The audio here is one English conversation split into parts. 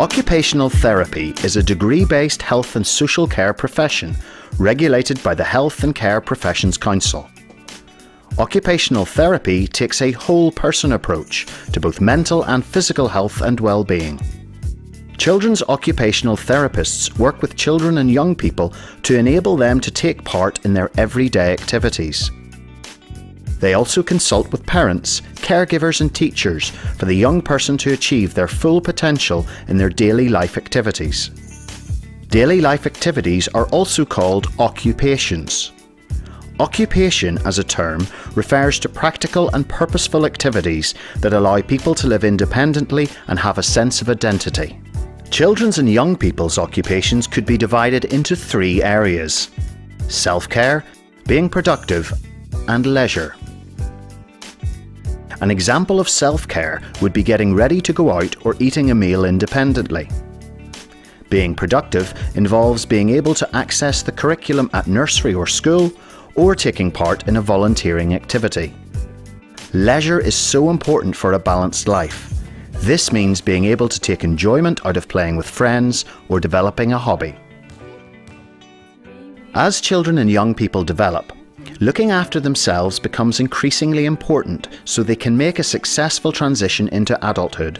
Occupational therapy is a degree-based health and social care profession regulated by the Health and Care Professions Council. Occupational therapy takes a whole-person approach to both mental and physical health and well-being. Children's occupational therapists work with children and young people to enable them to take part in their everyday activities. They also consult with parents, caregivers and teachers for the young person to achieve their full potential in their daily life activities. Daily life activities are also called occupations. Occupation as a term refers to practical and purposeful activities that allow people to live independently and have a sense of identity. Children's and young people's occupations could be divided into three areas: self-care, being productive, and leisure. An example of self-care would be getting ready to go out or eating a meal independently. Being productive involves being able to access the curriculum at nursery or school, or taking part in a volunteering activity. Leisure is so important for a balanced life. This means being able to take enjoyment out of playing with friends or developing a hobby. As children and young people develop, looking after themselves becomes increasingly important so they can make a successful transition into adulthood.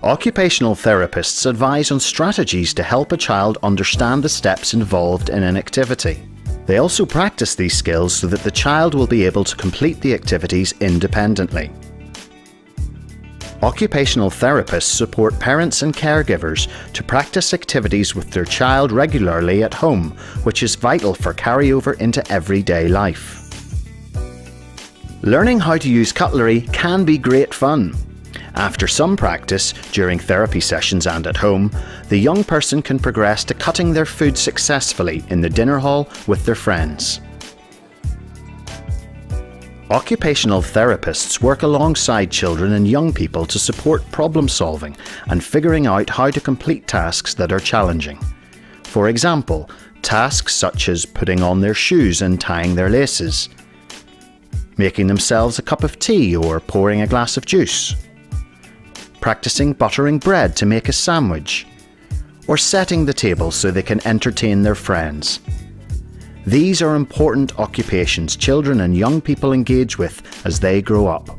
Occupational therapists advise on strategies to help a child understand the steps involved in an activity. They also practice these skills so that the child will be able to complete the activities independently. Occupational therapists support parents and caregivers to practice activities with their child regularly at home, which is vital for carryover into everyday life. Learning how to use cutlery can be great fun. After some practice, during therapy sessions and at home, the young person can progress to cutting their food successfully in the dinner hall with their friends. Occupational therapists work alongside children and young people to support problem solving and figuring out how to complete tasks that are challenging. For example, tasks such as putting on their shoes and tying their laces, making themselves a cup of tea or pouring a glass of juice, practicing buttering bread to make a sandwich, or setting the table so they can entertain their friends. These are important occupations children and young people engage with as they grow up.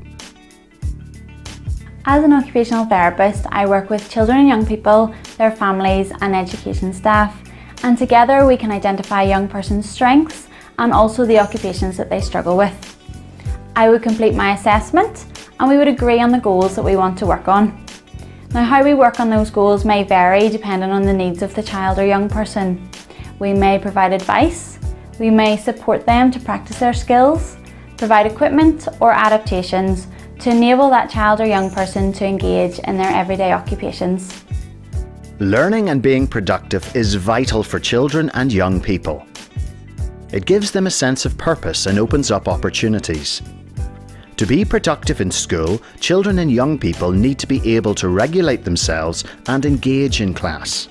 As an occupational therapist, I work with children and young people, their families and education staff, and together we can identify a young person's strengths and also the occupations that they struggle with. I would complete my assessment and we would agree on the goals that we want to work on. Now, how we work on those goals may vary depending on the needs of the child or young person. We may provide advice, we may support them to practice their skills, provide equipment or adaptations to enable that child or young person to engage in their everyday occupations. Learning and being productive is vital for children and young people. It gives them a sense of purpose and opens up opportunities. To be productive in school, children and young people need to be able to regulate themselves and engage in class.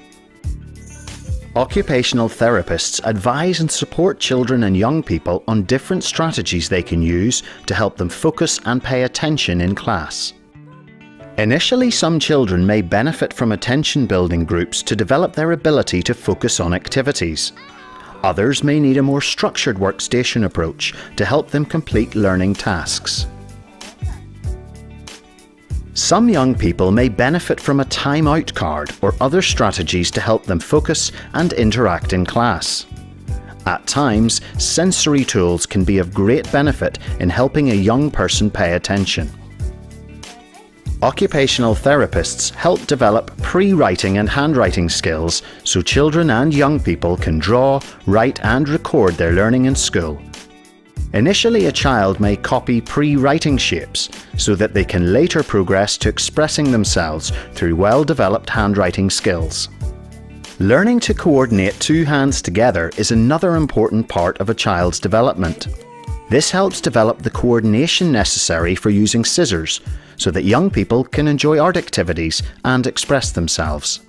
Occupational therapists advise and support children and young people on different strategies they can use to help them focus and pay attention in class. Initially, some children may benefit from attention-building groups to develop their ability to focus on activities. Others may need a more structured workstation approach to help them complete learning tasks. Some young people may benefit from a time-out card or other strategies to help them focus and interact in class. At times, sensory tools can be of great benefit in helping a young person pay attention. Occupational therapists help develop pre-writing and handwriting skills so children and young people can draw, write and record their learning in school. Initially, a child may copy pre-writing shapes so that they can later progress to expressing themselves through well-developed handwriting skills. Learning to coordinate two hands together is another important part of a child's development. This helps develop the coordination necessary for using scissors so that young people can enjoy art activities and express themselves.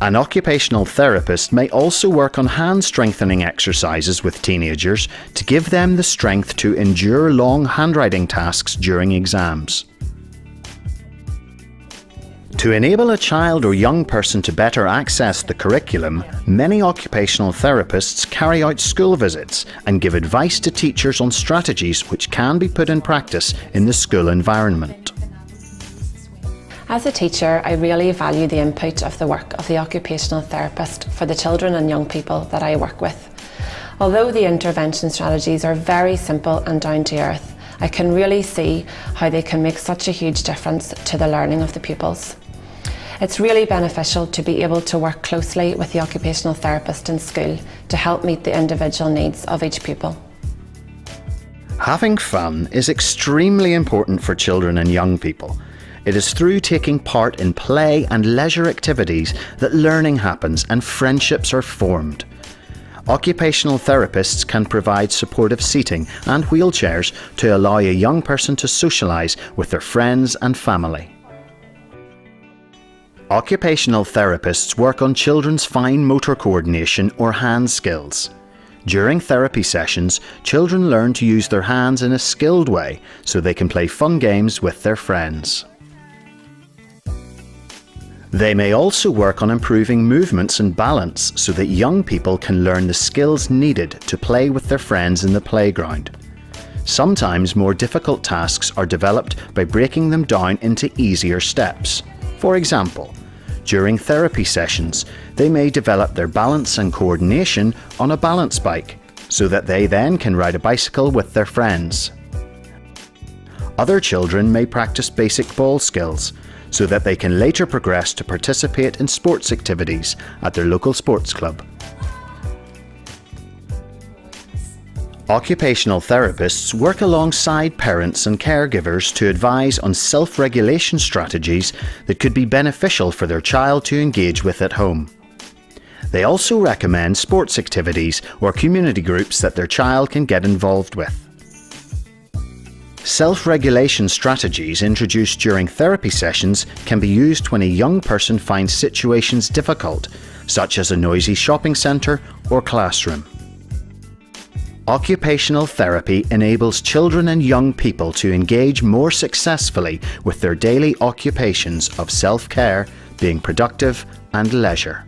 An occupational therapist may also work on hand-strengthening exercises with teenagers to give them the strength to endure long handwriting tasks during exams. To enable a child or young person to better access the curriculum, many occupational therapists carry out school visits and give advice to teachers on strategies which can be put in practice in the school environment. As a teacher, I really value the input of the work of the occupational therapist for the children and young people that I work with. Although the intervention strategies are very simple and down to earth, I can really see how they can make such a huge difference to the learning of the pupils. It's really beneficial to be able to work closely with the occupational therapist in school to help meet the individual needs of each pupil. Having fun is extremely important for children and young people. It is through taking part in play and leisure activities that learning happens and friendships are formed. Occupational therapists can provide supportive seating and wheelchairs to allow a young person to socialise with their friends and family. Occupational therapists work on children's fine motor coordination or hand skills. During therapy sessions, children learn to use their hands in a skilled way so they can play fun games with their friends. They may also work on improving movements and balance so that young people can learn the skills needed to play with their friends in the playground. Sometimes more difficult tasks are developed by breaking them down into easier steps. For example, during therapy sessions, they may develop their balance and coordination on a balance bike so that they then can ride a bicycle with their friends. Other children may practice basic ball skills so that they can later progress to participate in sports activities at their local sports club. Occupational therapists work alongside parents and caregivers to advise on self-regulation strategies that could be beneficial for their child to engage with at home. They also recommend sports activities or community groups that their child can get involved with. Self-regulation strategies introduced during therapy sessions can be used when a young person finds situations difficult, such as a noisy shopping centre or classroom. Occupational therapy enables children and young people to engage more successfully with their daily occupations of self-care, being productive and leisure.